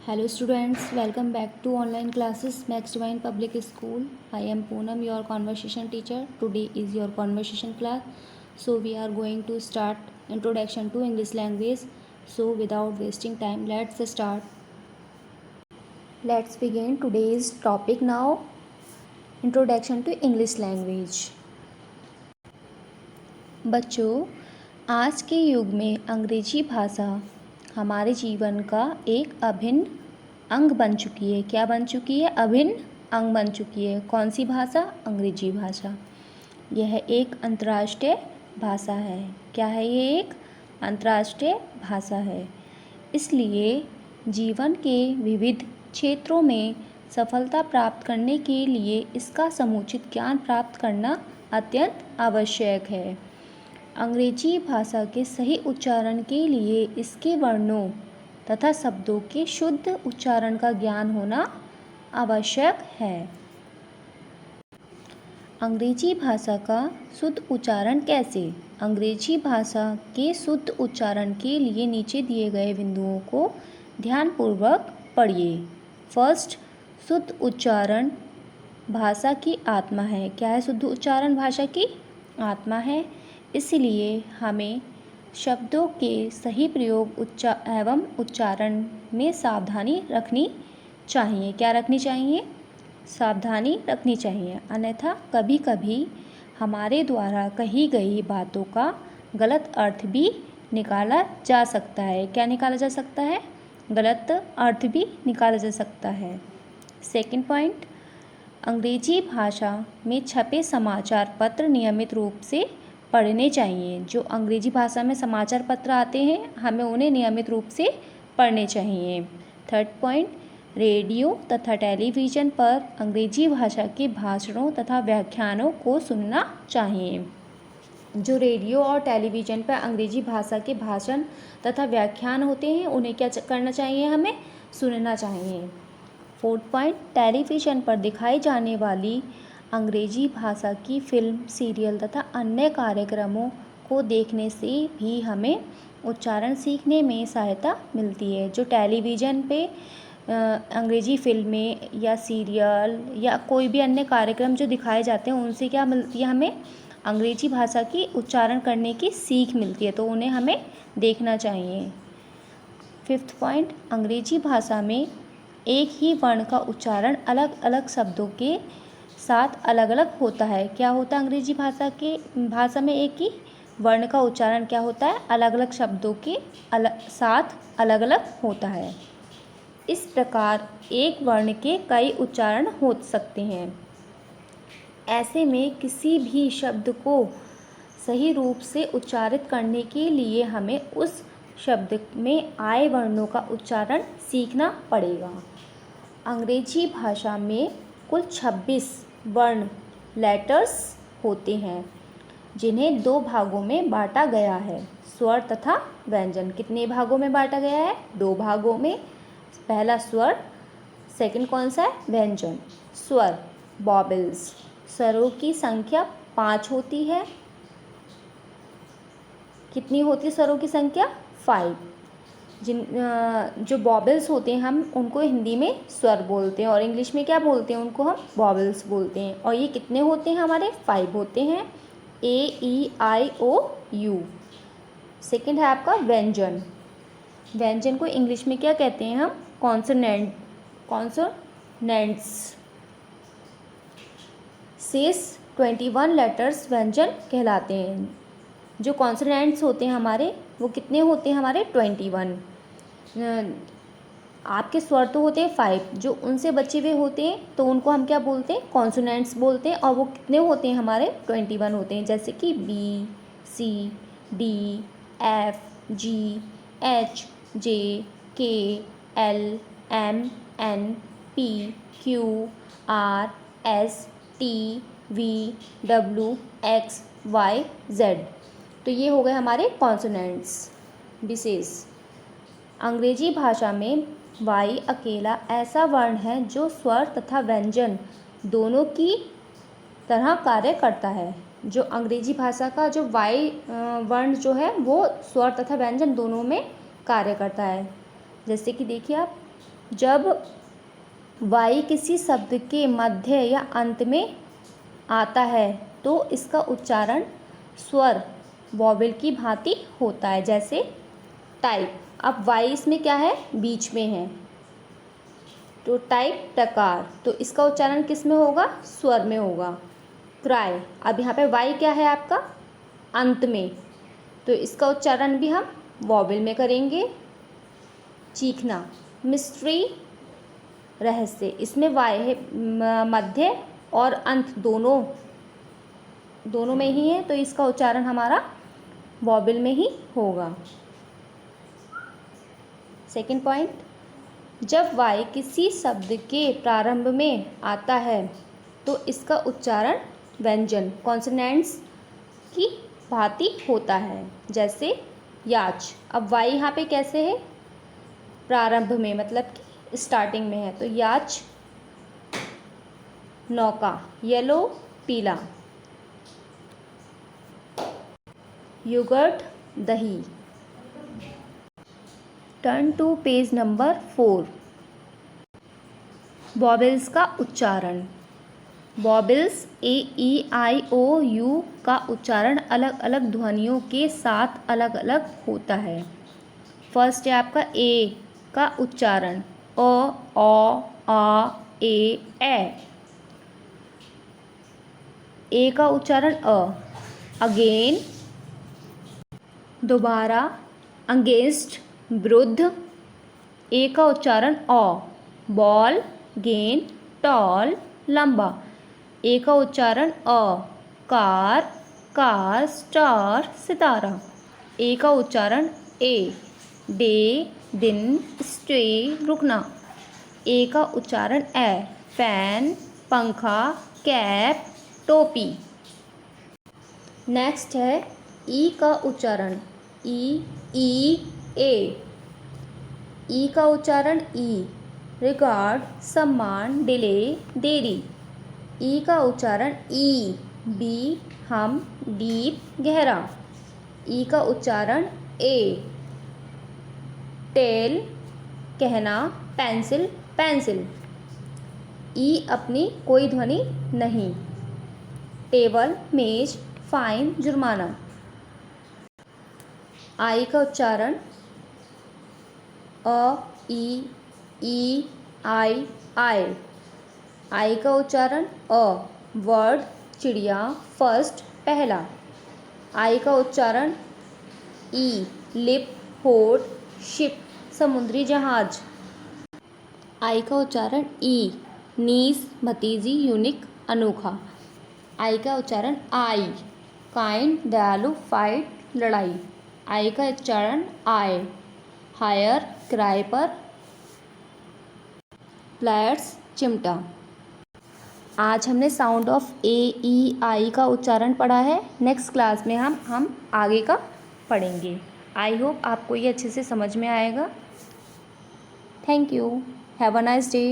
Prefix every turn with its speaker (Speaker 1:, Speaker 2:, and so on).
Speaker 1: Hello students, welcome back to online classes Max Divine Public School. I am Poonam, your conversation teacher. Today is your conversation class. So we are going to start introduction to English language. So without wasting time, let's start. Let's begin today's topic now. Introduction to English language. बच्चों, आज के युग में अंग्रेजी भाषा हमारे जीवन का एक अभिन्न अंग बन चुकी है। क्या बन चुकी है? अभिन्न अंग बन चुकी है। कौन सी भाषा? अंग्रेजी भाषा। यह एक अंतर्राष्ट्रीय भाषा है। क्या है? ये एक अंतर्राष्ट्रीय भाषा है। इसलिए जीवन के विविध क्षेत्रों में सफलता प्राप्त करने के लिए इसका समुचित ज्ञान प्राप्त करना अत्यंत आवश्यक है। अंग्रेजी भाषा के सही उच्चारण के लिए इसके वर्णों तथा शब्दों के शुद्ध उच्चारण का ज्ञान होना आवश्यक है। अंग्रेजी भाषा का शुद्ध उच्चारण कैसे? अंग्रेजी भाषा के शुद्ध उच्चारण के लिए नीचे दिए गए बिंदुओं को ध्यानपूर्वक पढ़िए। फर्स्ट, शुद्ध उच्चारण भाषा की आत्मा है। क्या है? शुद्ध उच्चारण भाषा की आत्मा है। इसलिए हमें शब्दों के सही प्रयोग एवं उच्चारण में सावधानी रखनी चाहिए। क्या रखनी चाहिए? सावधानी रखनी चाहिए, अन्यथा कभी कभी हमारे द्वारा कही गई बातों का गलत अर्थ भी निकाला जा सकता है। क्या निकाला जा सकता है? गलत अर्थ भी निकाला जा सकता है। सेकंड पॉइंट, अंग्रेजी भाषा में छपे समाचार पत्र नियमित रूप से पढ़ने चाहिए। जो अंग्रेजी भाषा में समाचार पत्र आते हैं, हमें उन्हें नियमित रूप से पढ़ने चाहिए। थर्ड पॉइंट, रेडियो तथा टेलीविज़न पर अंग्रेजी भाषा के भाषणों तथा व्याख्यानों को सुनना चाहिए। जो रेडियो और टेलीविज़न पर अंग्रेजी भाषा के भाषण तथा व्याख्यान होते हैं, उन्हें क्या करना चाहिए? हमें सुनना चाहिए। फोर्थ पॉइंट, टेलीविज़न पर दिखाई जाने वाली अंग्रेजी भाषा की फिल्म, सीरियल तथा अन्य कार्यक्रमों को देखने से भी हमें उच्चारण सीखने में सहायता मिलती है। जो टेलीविज़न पे अंग्रेजी फिल्में या सीरियल या कोई भी अन्य कार्यक्रम जो दिखाए जाते हैं, उनसे क्या मिलती है? हमें अंग्रेजी भाषा की उच्चारण करने की सीख मिलती है, तो उन्हें हमें देखना चाहिए। फिफ्थ पॉइंट, अंग्रेजी भाषा में एक ही वर्ण का उच्चारण अलग अलग शब्दों के साथ अलग अलग होता है। क्या होता है? अंग्रेजी भाषा में एक ही वर्ण का उच्चारण क्या होता है? अलग अलग शब्दों के साथ अलग अलग होता है। इस प्रकार एक वर्ण के कई उच्चारण हो सकते हैं। ऐसे में किसी भी शब्द को सही रूप से उच्चारित करने के लिए हमें उस शब्द में आए वर्णों का उच्चारण सीखना पड़ेगा। अंग्रेजी भाषा में कुल 26 वर्ण लेटर्स होते हैं, जिन्हें 2 भागों में बांटा गया है, स्वर तथा व्यंजन। कितने भागों में बांटा गया है? 2 भागों में। पहला स्वर, सेकंड कौन सा है? व्यंजन। स्वर, वॉवेल्स। स्वरों की संख्या 5 होती है। कितनी होती है स्वरों की संख्या? 5। जो वॉवेल्स होते हैं, हम उनको हिंदी में स्वर बोलते हैं और इंग्लिश में क्या बोलते हैं? उनको हम वॉवेल्स बोलते हैं। और ये कितने होते हैं? हमारे 5 होते हैं। AEIOU। सेकंड है आपका व्यंजन। व्यंजन को इंग्लिश में क्या कहते हैं हम? कॉन्सोनेंट्स। शेष 21 लेटर्स व्यंजन कहलाते हैं। जो कॉन्सोनेंट्स होते हैं हमारे, वो कितने होते हैं? हमारे 21। आपके स्वर तो होते हैं 5, जो उनसे बचे हुए होते हैं तो उनको हम क्या बोलते हैं? कॉन्सोनेंट्स बोलते हैं। और वो कितने होते हैं? हमारे 21 होते हैं। जैसे कि B, C, D, F, G, H, J, K, L, M, N, P, Q, R, S, T, V, W, X, Y, Z। तो ये हो गए हमारे कॉन्सोनेंट्स विशेष। अंग्रेजी भाषा में वाई अकेला ऐसा वर्ण है जो स्वर तथा व्यंजन दोनों की तरह कार्य करता है। जो अंग्रेजी भाषा का जो वाई वर्ण जो है, वो स्वर तथा व्यंजन दोनों में कार्य करता है। जैसे कि देखिए आप, जब वाई किसी शब्द के मध्य या अंत में आता है तो इसका उच्चारण स्वर वॉवेल की भांति होता है, जैसे टाइप। अब वाई इसमें क्या है, बीच में है, तो टाइप टकार, तो इसका उच्चारण किस में होगा, स्वर में होगा। क्राई, अब यहाँ पे वाई क्या है आपका, अंत में, तो इसका उच्चारण भी हम वॉवेल में करेंगे। चीखना, मिस्ट्री, रहस्य, इसमें वाई है मध्य और अंत दोनों में ही है, तो इसका उच्चारण हमारा वॉवेल में ही होगा। सेकंड पॉइंट, जब वाई किसी शब्द के प्रारंभ में आता है तो इसका उच्चारण व्यंजन कॉन्सोनेंट्स की भांति होता है, जैसे याच। अब वाई यहाँ पे कैसे है, प्रारंभ में, मतलब कि स्टार्टिंग में है, तो याच। नौका, येलो, पीला। योगर्ट, दही। Turn to page number 4। Vowels का उच्चारण। Vowels A, E, I, O, you का उच्चारण अलग अलग ध्वनियों के साथ अलग अलग होता है। फर्स्ट है आपका ए का उच्चारण, अ, आ, ए। ए का उच्चारण अ। अगेन, दोबारा, अगेंस्ट, विरुद्ध। ए का उच्चारण अ। बॉल, गेंद, टॉल, लंबा। ए का उच्चारण अ। कार, स्टार, सितारा। ए का उच्चारण ए। डे, दिन, स्टे, रुकना। ए का उच्चारण ए। फैन, पंखा, कैप, टोपी। नेक्स्ट है ई का उच्चारण, ई, ए। ई का उच्चारण ई। रिगार्ड, सम्मान, डिले, देरी। ई का उच्चारण ई। बी, हम, डीप, गहरा। ई का उच्चारण ए। टेल, कहना, पेंसिल। ई अपनी कोई ध्वनि नहीं। टेबल, मेज, फाइन, जुर्माना। आई का उच्चारण अ, ई, आई। आई का उच्चारण अ। वर्ड, चिड़िया, फर्स्ट, पहला। आई का उच्चारण ई। लिप, होठ, शिप, समुद्री जहाज। आई का उच्चारण ई। नीस, भतीजी, यूनिक, अनोखा। आई का उच्चारण आई। काइंड, दयालु, फाइट, लड़ाई। आई का उच्चारण आई। हायर, किराए पर। प्लेयर्स, चिमटा। आज हमने साउंड ऑफ ए, ई, आई का उच्चारण पढ़ा है। नेक्स्ट क्लास में हम आगे का पढ़ेंगे। आई होप आपको ये अच्छे से समझ में आएगा। Thank you. Have a nice day.